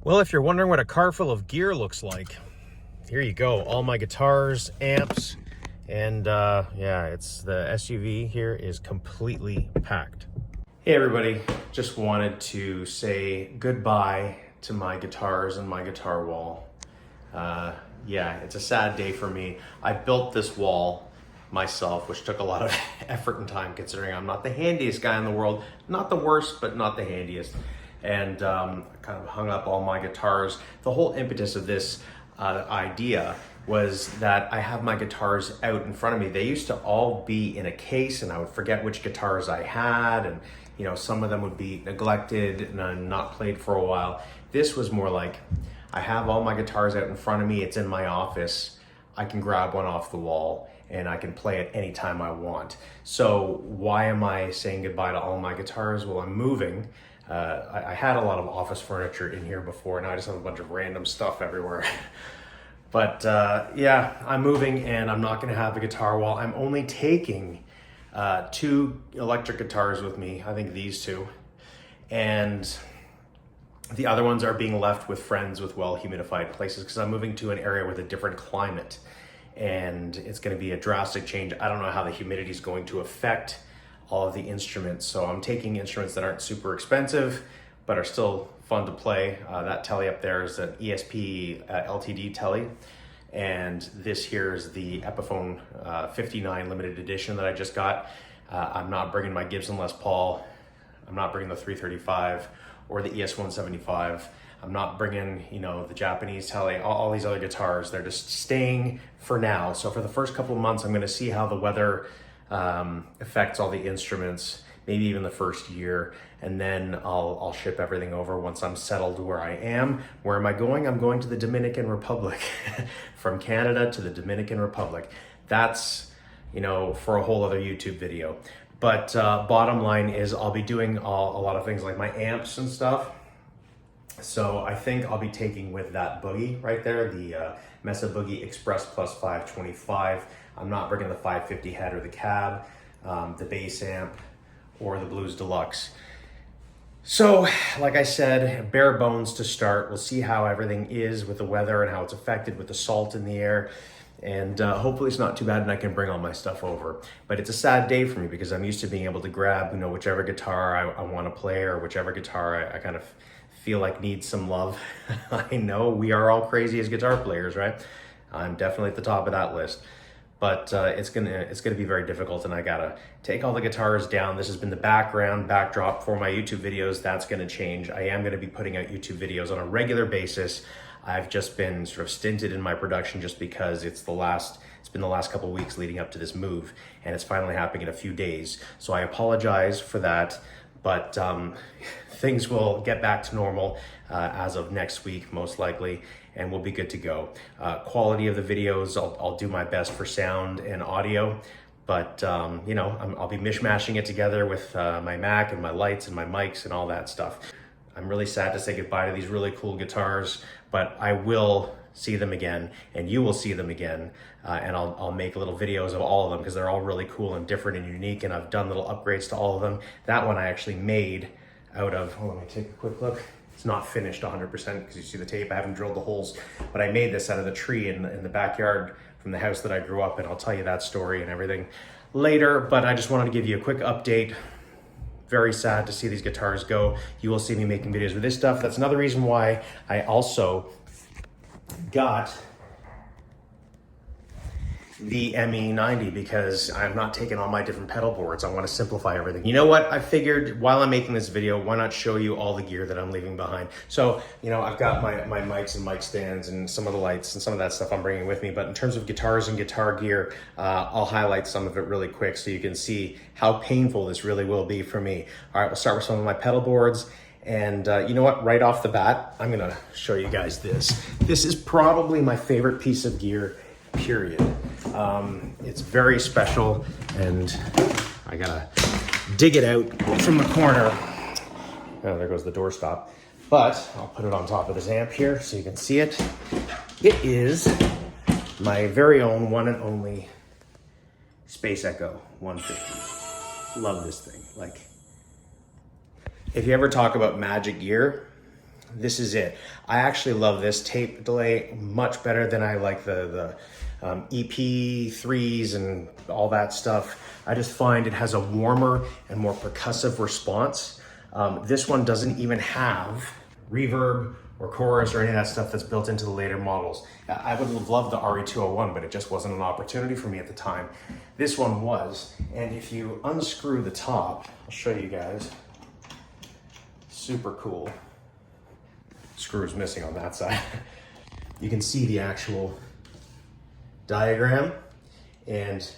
Well, if you're wondering what a car full of gear looks like, here you go. All my guitars, amps, and yeah, it's the SUV here is completely packed. Hey everybody, just wanted to say goodbye to my guitars and my guitar wall. Yeah, it's a sad day for me. I built this wall myself, which took a lot of effort and time considering I'm not the handiest guy in the world. Not the worst, but not the handiest. And I kind of hung up all my guitars. The whole impetus of this idea was that I have my guitars out in front of me. They used to all be in a case and I would forget which guitars I had, and you know, some of them would be neglected and not played for a while. This was more like, I have all my guitars out in front of me, it's in my office, I can grab one off the wall and I can play it anytime I want. So why am I saying goodbye to all my guitars? Well, I'm moving. I had a lot of office furniture in here before, now I just have a bunch of random stuff everywhere. But yeah, I'm moving and I'm not gonna have a guitar wall. I'm only taking 2 electric guitars with me, I think these 2. And the other ones are being left with friends with well-humidified places because I'm moving to an area with a different climate. And it's gonna be a drastic change. I don't know how the humidity is going to affect all of the instruments. So I'm taking instruments that aren't super expensive, but are still fun to play. That telly up there is an ESP LTD telly. And this here is the Epiphone 59 limited edition that I just got. I'm not bringing my Gibson Les Paul. I'm not bringing the 335 or the ES175. I'm not bringing, you know, the Japanese telly, all these other guitars. They're just staying for now. So for the first couple of months, I'm gonna see how the weather affects all the instruments, maybe even the first year, and then I'll ship everything over once I'm settled where I am. Where am I going? I'm going to the Dominican Republic. From Canada to the Dominican Republic. That's, you know, for a whole other YouTube video. But bottom line is I'll be doing a lot of things like my amps and stuff. So I think I'll be taking with that boogie right there, the Mesa Boogie Express Plus 525. I'm not bringing the 550 head or the cab, the bass amp, or the Blues Deluxe. So, like I said, bare bones to start. We'll see how everything is with the weather and how it's affected with the salt in the air. And hopefully it's not too bad and I can bring all my stuff over. But it's a sad day for me because I'm used to being able to grab, you know, whichever guitar I want to play or whichever guitar I kind of feel like needs some love. I know we are all crazy as guitar players, right? I'm definitely at the top of that list. But it's gonna be very difficult, and I gotta take all the guitars down. This has been the backdrop for my YouTube videos. That's gonna change. I am gonna be putting out YouTube videos on a regular basis. I've just been sort of stinted in my production just because it's been the last couple of weeks leading up to this move, and it's finally happening in a few days. So I apologize for that, but things will get back to normal as of next week, most likely, and we'll be good to go. Quality of the videos, I'll do my best for sound and audio, but you know, I'll be mishmashing it together with my Mac and my lights and my mics and all that stuff. I'm really sad to say goodbye to these really cool guitars, but I will see them again, and you will see them again, and I'll make little videos of all of them because they're all really cool and different and unique, and I've done little upgrades to all of them. That one I actually made out of, let me take a quick look. It's not finished 100% because you see the tape, I haven't drilled the holes, but I made this out of the tree in the backyard from the house that I grew up in. I'll tell you that story and everything later, but I just wanted to give you a quick update. Very sad to see these guitars go. You will see me making videos with this stuff. That's another reason why I also got the ME90, because I'm not taking all my different pedal boards. I want to simplify everything. You know what? I figured while I'm making this video, why not show you all the gear that I'm leaving behind? So, you know, I've got my mics and mic stands and some of the lights and some of that stuff I'm bringing with me. But in terms of guitars and guitar gear, I'll highlight some of it really quick so you can see how painful this really will be for me. All right, we'll start with some of my pedal boards. And you know what, right off the bat, I'm gonna show you guys this. This is probably my favorite piece of gear, period. It's very special, and I gotta dig it out from the corner. Oh, there goes the doorstop. But I'll put it on top of this amp here so you can see it. It is my very own one and only Space Echo 150. Love this thing. Like, if you ever talk about magic gear, this is it. I actually love this tape delay much better than I like the EP3s and all that stuff. I just find it has a warmer and more percussive response. This one doesn't even have reverb or chorus or any of that stuff that's built into the later models. I would have loved the RE201, but it just wasn't an opportunity for me at the time. This one was, and if you unscrew the top, I'll show you guys. Super cool. Screw is missing on that side. You can see the actual diagram and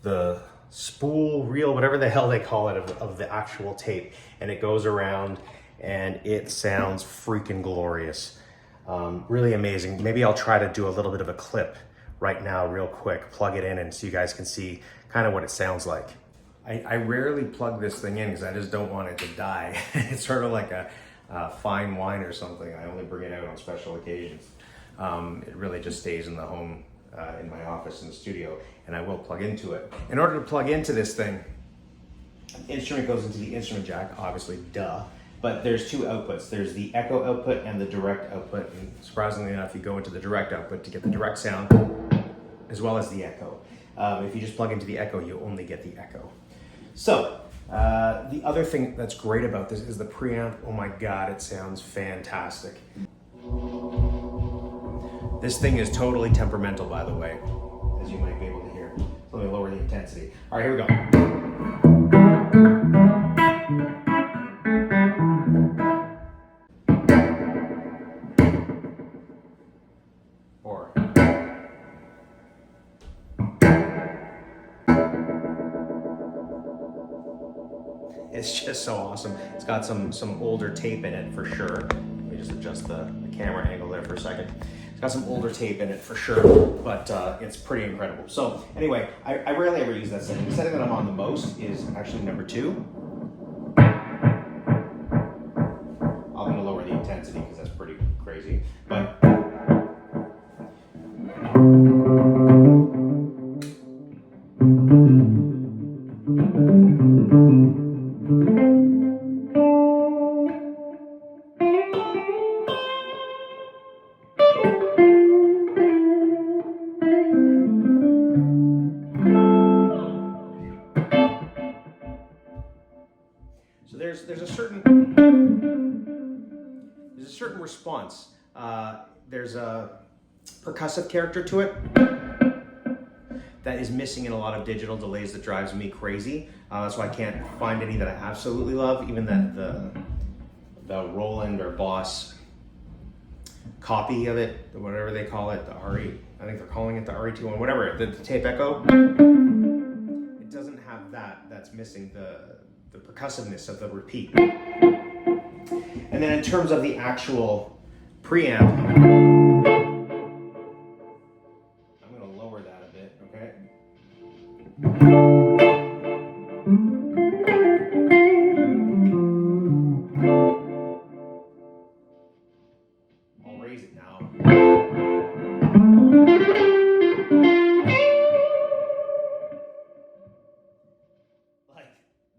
the spool, reel, whatever the hell they call it, of the actual tape. And it goes around and it sounds freaking glorious. Really amazing. Maybe I'll try to do a little bit of a clip right now real quick, plug it in, and so you guys can see kind of what it sounds like. I rarely plug this thing in because I just don't want it to die. It's sort of like a fine wine or something. I only bring it out on special occasions. It really just stays in the home, in my office, in the studio, and I will plug into it. In order to plug into this thing, the instrument goes into the instrument jack, obviously, duh. But there's two outputs. There's the echo output and the direct output. And surprisingly enough, you go into the direct output to get the direct sound, as well as the echo. If you just plug into the echo, you only get the echo. So, the other thing that's great about this is the preamp. Oh my God, it sounds fantastic. This thing is totally temperamental, by the way, as you might be able to hear. Let me lower the intensity. All right, here we go. It's just so awesome. It's got some older tape in it for sure. Let me just adjust the camera angle there for a second. It's got some older tape in it for sure, but it's pretty incredible. So anyway, I rarely ever use that setting. The setting that I'm on the most is actually number 2. I'm gonna lower the intensity because that's pretty crazy, but so there's a certain response. There's a percussive character to it that is missing in a lot of digital delays that drives me crazy. That's why I can't find any that I absolutely love. Even the Roland or Boss copy of it, whatever they call it, the RE, I think they're calling it the RE201, whatever, the tape echo. It doesn't have that. That's missing the percussiveness of the repeat. And then in terms of the actual preamp, I'm going to lower that a bit, okay? I'll raise it now.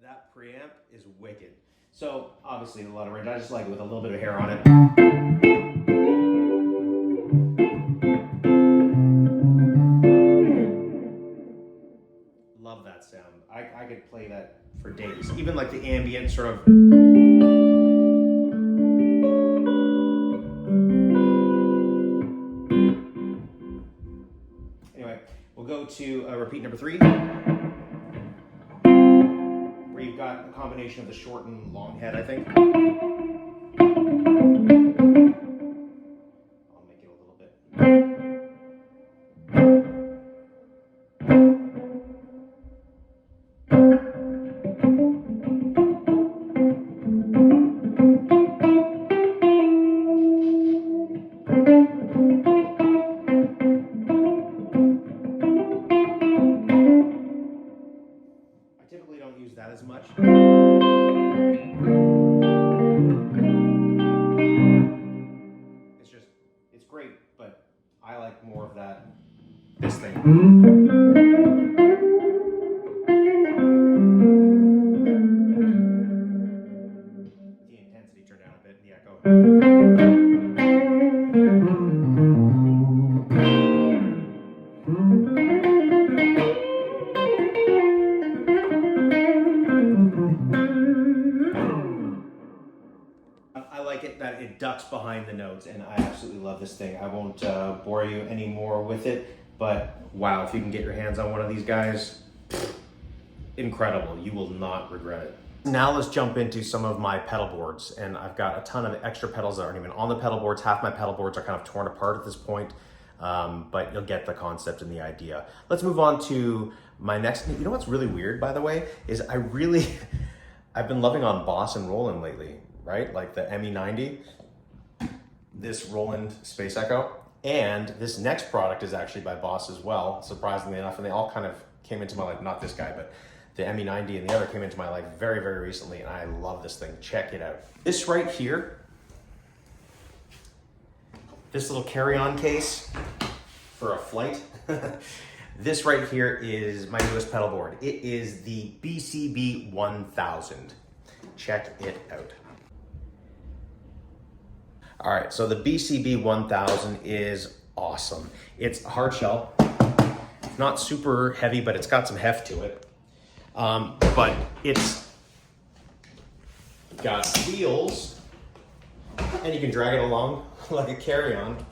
That preamp is wicked. So obviously a lot of range. I just like it with a little bit of hair on it. Love that sound. I could play that for days. Even like the ambient sort of. Anyway, we'll go to repeat number 3. Where you've got a combination of the short and long head, I think. I'll make it a little bit. I typically don't use that as much. It's great, but I like more of that, this thing. The intensity turned down a bit, the echo. it ducks behind the notes, and I absolutely love this thing. I won't bore you anymore with it, but wow, if you can get your hands on one of these guys, incredible. You will not regret it. Now let's jump into some of my pedal boards, and I've got a ton of extra pedals that aren't even on the pedal boards. Half my pedal boards are kind of torn apart at this point, but you'll get the concept and the idea. Let's move on to my next. You know what's really weird, by the way, is I've been loving on Boss and Roland lately, right? Like the ME90, this Roland Space Echo, and this next product is actually by Boss as well, surprisingly enough, and they all kind of came into my life, not this guy, but the ME90 and the other came into my life very, very recently, and I love this thing. Check it out. This right here, this little carry-on case for a flight, this right here is my newest pedal board. It is the BCB-1000. Check it out. All right, so the BCB-1000 is awesome. It's a hard shell. It's not super heavy, but it's got some heft to it. But it's got wheels, and you can drag it along like a carry-on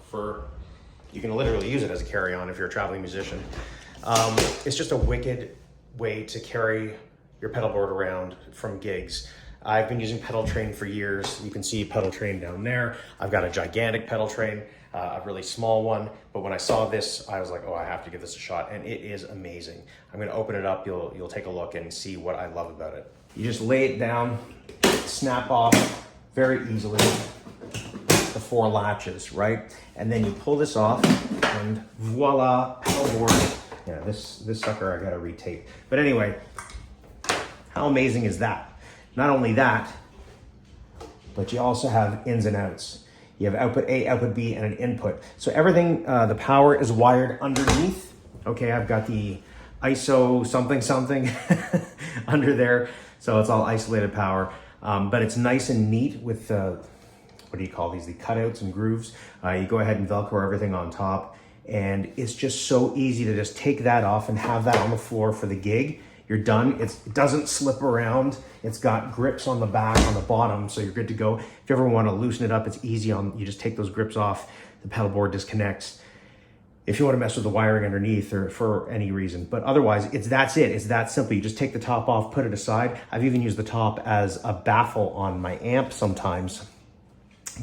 you can literally use it as a carry-on if you're a traveling musician. It's just a wicked way to carry your pedal board around from gigs. I've been using pedal train for years. You can see pedal train down there. I've got a gigantic pedal train, a really small one. But when I saw this, I was like, oh, I have to give this a shot. And it is amazing. I'm gonna open it up. You'll take a look and see what I love about it. You just lay it down, snap off very easily the 4 latches, right? And then you pull this off and voila, pedal board. Yeah, this sucker I gotta retape. But anyway, how amazing is that? Not only that, but you also have ins and outs. You have output A, output B, and an input. So everything, the power is wired underneath. Okay, I've got the ISO something under there. So it's all isolated power, but it's nice and neat with what do you call these? The cutouts and grooves. You go ahead and Velcro everything on top, and it's just so easy to just take that off and have that on the floor for the gig. You're done. It doesn't slip around. It's got grips on the back, on the bottom, so you're good to go. If you ever want to loosen it up, it's easy. You just take those grips off, the pedal board disconnects. If you want to mess with the wiring underneath or for any reason, but otherwise, that's it. It's that simple. You just take the top off, put it aside. I've even used the top as a baffle on my amp sometimes,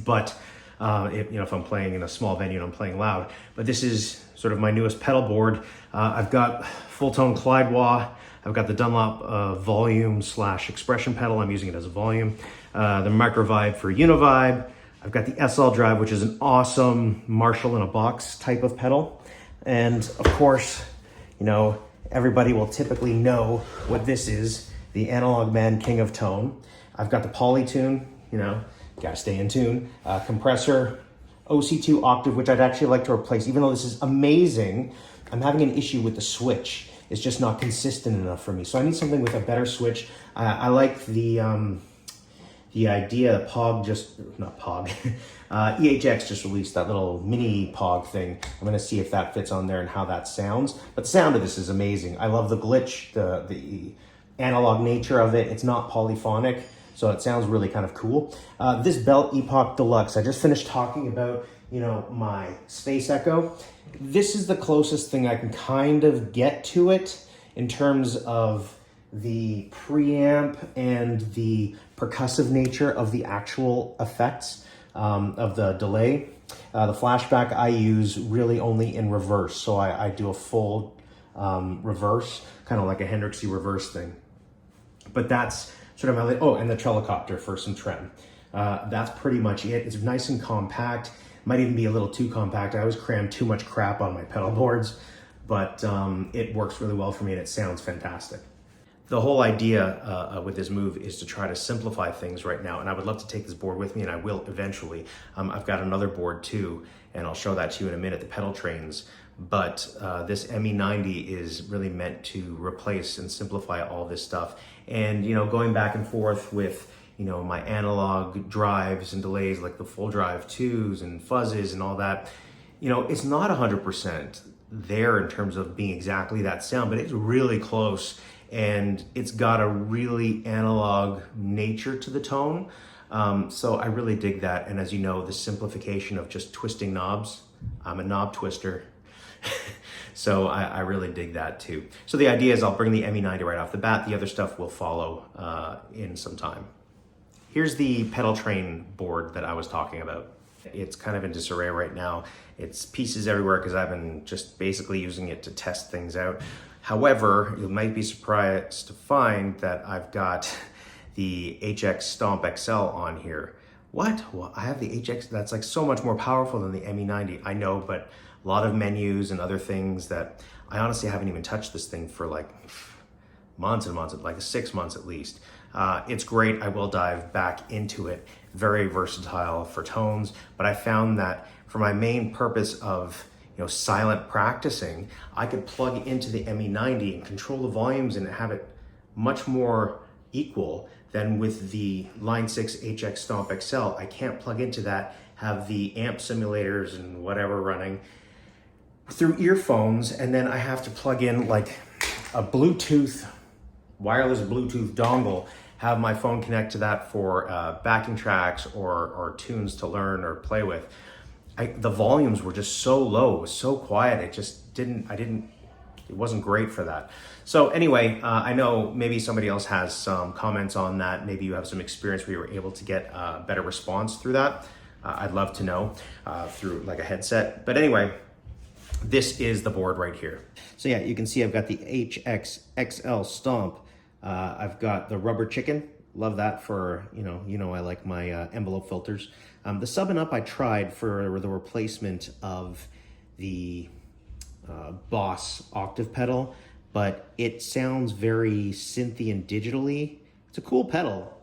but if I'm playing in a small venue and I'm playing loud. But this is sort of my newest pedal board. I've got full tone Clyde wah. I've got the Dunlop volume / expression pedal. I'm using it as a volume. The micro vibe for univibe. I've got the SL drive, which is an awesome Marshall in a box type of pedal. And of course, everybody will typically know what this is, the Analog Man King of Tone. I've got the Polytune, gotta stay in tune. Compressor, OC2 octave, which I'd actually like to replace. Even though this is amazing, I'm having an issue with the switch. It's just not consistent enough for me. So I need something with a better switch. I like the idea, EHX just released that little mini Pog thing. I'm gonna see if that fits on there and how that sounds. But the sound of this is amazing. I love the glitch, the analog nature of it. It's not polyphonic, so it sounds really kind of cool. This Bell Epoch Deluxe, I just finished talking about, my Space Echo. This is the closest thing I can kind of get to it in terms of the preamp and the percussive nature of the actual effects of the delay. The flashback I use really only in reverse, so I do a full reverse, kind of like a Hendrixy reverse thing. But that's sort of my, and the Trelicopter for some trem. That's pretty much it. It's nice and compact. Might even be a little too compact. I always cram too much crap on my pedal boards, but it works really well for me and it sounds fantastic. The whole idea with this move is to try to simplify things right now, and I would love to take this board with me, and I will eventually. I've got another board too, and I'll show that to you in a minute, the pedal trains, but this ME90 is really meant to replace and simplify all this stuff. And going back and forth with my analog drives and delays, like the full drive 2s and fuzzes and all that, it's not 100% there in terms of being exactly that sound, but it's really close, and it's got a really analog nature to the tone. So I really dig that. And as you know, the simplification of just twisting knobs, I'm a knob twister. So I really dig that too. So the idea is I'll bring the ME90 right off the bat. The other stuff will follow in some time. Here's the pedal train board that I was talking about. It's kind of in disarray right now. It's pieces everywhere because I've been just basically using it to test things out. However, you might be surprised to find that I've got the HX Stomp XL on here. What? Well, I have the HX, that's like so much more powerful than the ME90. I know, but a lot of menus and other things that I honestly haven't even touched this thing for like months and months, like 6 months at least. It's great. I will dive back into it. Very versatile for tones, but I found that for my main purpose of silent practicing, I could plug into the ME90 and control the volumes and have it much more equal than with the Line 6 HX Stomp XL. I can't plug into that, have the amp simulators and whatever running through earphones, and then I have to plug in like a wireless Bluetooth dongle, have my phone connect to that for backing tracks or tunes to learn or play with. The volumes were just so low, it was so quiet, it wasn't great for that. So anyway, I know maybe somebody else has some comments on that. Maybe you have some experience where you were able to get a better response through that. I'd love to know through like a headset. But anyway, this is the board right here. So yeah, you can see I've got the HX XL Stomp. I've got the rubber chicken. Love that for, I like my envelope filters. The sub and up I tried for the replacement of the Boss octave pedal, but it sounds very synthy and digitally. It's a cool pedal,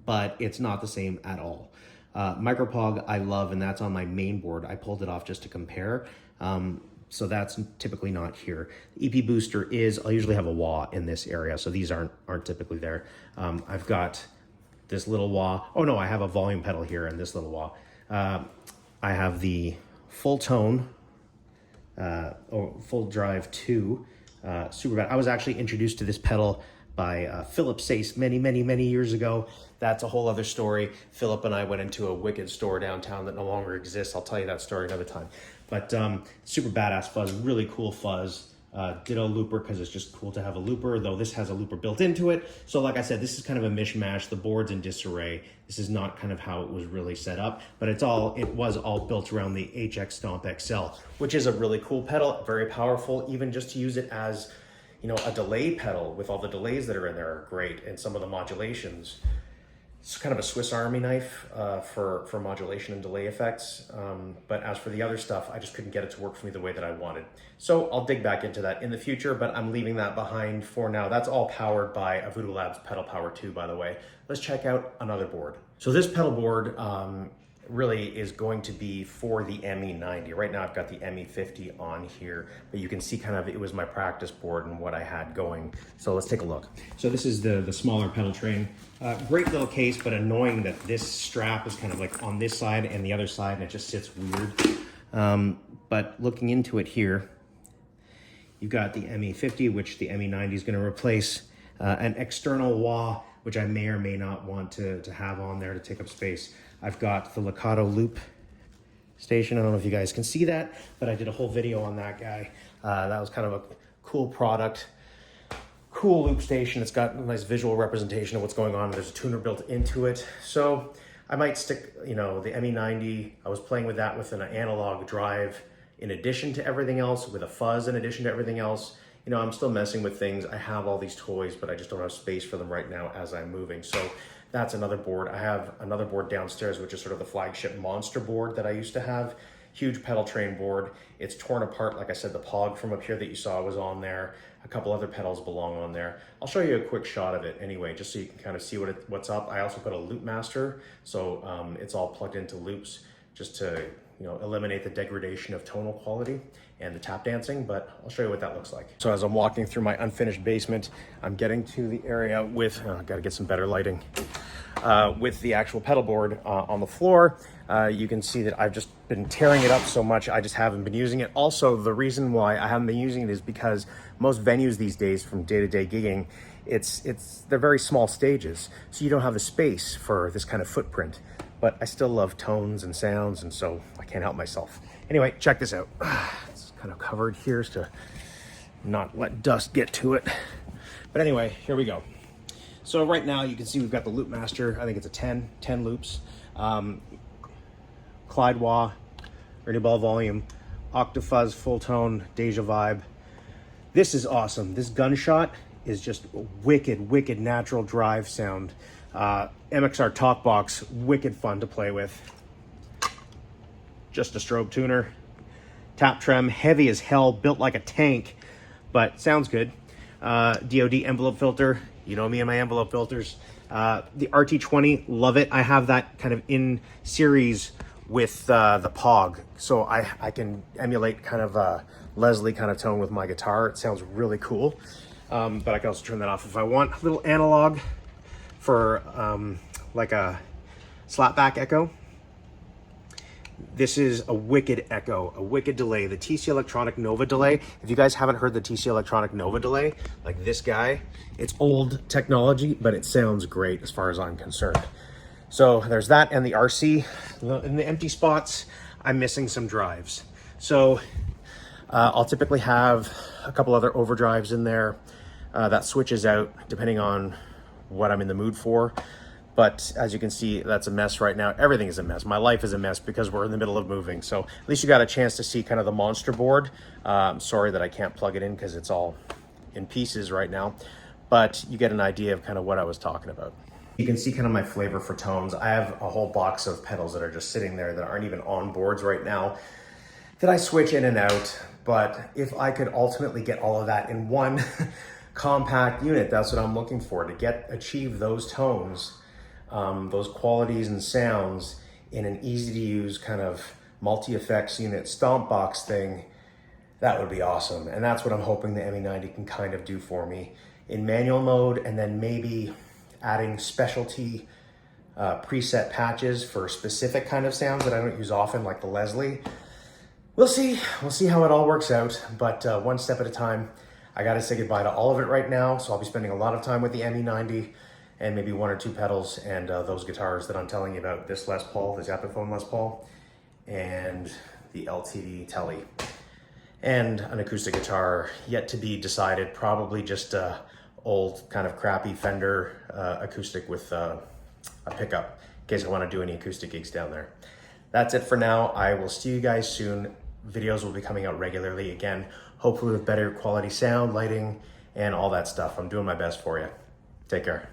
but it's not the same at all. Micropog I love, and that's on my main board. I pulled it off just to compare. So that's typically not here. The EP booster is, I'll usually have a wah in this area, so these aren't typically there. I've got this little wah. Oh no, I have a volume pedal here and this little wah. I have the full tone, full drive 2 super bad. I was actually introduced to this pedal by Philip Sace many years ago. That's a whole other story. Philip and I went into a wicked store downtown that no longer exists. I'll tell you that story another time. But super badass fuzz, really cool fuzz. Ditto looper, because it's just cool to have a looper, though this has a looper built into it. So like I said, this is kind of a mishmash. The board's in disarray. This is not kind of how it was really set up, but it was all built around the HX Stomp XL, which is a really cool pedal, very powerful. Even just to use it as, a delay pedal with all the delays that are in there are great, and some of the modulations. It's kind of a Swiss Army knife for modulation and delay effects. But as for the other stuff, I just couldn't get it to work for me the way that I wanted. So I'll dig back into that in the future, but I'm leaving that behind for now. That's all powered by a Voodoo Labs Pedal Power 2, by the way. Let's check out another board. So this pedal board really is going to be for the ME90. Right now I've got the ME50 on here, but you can see kind of it was my practice board and what I had going. So let's take a look. So this is the smaller pedal train. Great little case, but annoying that this strap is kind of like on this side and the other side, and it just sits weird. But looking into it here, you've got the ME50, which the ME90 is going to replace, an external wah, which I may or may not want to have on there to take up space. I've got the Lakato loop station. I don't know if you guys can see that, but I did a whole video on that guy. That was kind of a cool product. Cool loop station. It's got a nice visual representation of what's going on. There's a tuner built into it. So I might stick, the ME90. I was playing with that with an analog drive in addition to everything else, with a fuzz in addition to everything else. I'm still messing with things. I have all these toys, but I just don't have space for them right now as I'm moving. So that's another board. I have another board downstairs, which is sort of the flagship monster board that I used to have. Huge pedal train board. It's torn apart. Like I said, the Pog from up here that you saw was on there. A couple other pedals belong on there. I'll show you a quick shot of it anyway, just so you can kind of see what's up. I also put a loop master, so it's all plugged into loops just to eliminate the degradation of tonal quality and the tap dancing, but I'll show you what that looks like. So as I'm walking through my unfinished basement, I'm getting to the area with, gotta get some better lighting, with the actual pedal board on the floor. You can see that I've just been tearing it up so much, I just haven't been using it. Also, the reason why I haven't been using it is because most venues these days from day-to-day gigging, they're very small stages, so you don't have the space for this kind of footprint. But I still love tones and sounds, and so I can't help myself. Anyway, check this out. It's kind of covered here so to not let dust get to it. But anyway, here we go. So right now you can see we've got the Loop Master. I think it's a 10 loops. Clyde Wah, Ernie Ball volume, Octafuzz, full tone, Deja Vibe. This is awesome. This gunshot is just wicked natural drive sound. MXR talk box, wicked fun to play with. Just a strobe tuner. Tap trem, heavy as hell, built like a tank, but sounds good. DOD envelope filter, you know me and my envelope filters. The RT20, love it. I have that kind of in series with the POG, so I can emulate kind of a Leslie kind of tone with my guitar. It sounds really cool, but I can also turn that off if I want. A little analog for like a slapback echo. This is a wicked echo, a wicked delay. The TC Electronic Nova delay. If you guys haven't heard the TC Electronic Nova delay, like this guy, it's old technology, but it sounds great as far as I'm concerned. So there's that, and the RC. In the empty spots, I'm missing some drives. So I'll typically have a couple other overdrives in there that switches out depending on what I'm in the mood for. But as you can see, that's a mess right now. Everything is a mess. My life is a mess because we're in the middle of moving. So at least you got a chance to see kind of the monster board. I'm sorry that I can't plug it in because it's all in pieces right now, but you get an idea of kind of what I was talking about. You can see kind of my flavor for tones. I have a whole box of pedals that are just sitting there that aren't even on boards right now that I switch in and out. But if I could ultimately get all of that in one compact unit, that's what I'm looking for, to achieve those tones, those qualities and sounds in an easy to use kind of multi-effects unit stomp box thing. That would be awesome. And that's what I'm hoping the ME90 can kind of do for me in manual mode, and then maybe adding specialty preset patches for specific kind of sounds that I don't use often, like the Leslie. We'll see how it all works out, but one step at a time. I gotta say goodbye to all of it right now, so I'll be spending a lot of time with the ME90 and maybe one or two pedals and those guitars that I'm telling you about, this Les Paul, this Epiphone Les Paul, and the LTD Telly, and an acoustic guitar yet to be decided, probably just a old kind of crappy Fender acoustic with a pickup in case I want to do any acoustic gigs down there. That's it for now. I will see you guys soon. Videos will be coming out regularly again, hopefully with better quality sound, lighting, and all that stuff. I'm doing my best for you. Take care.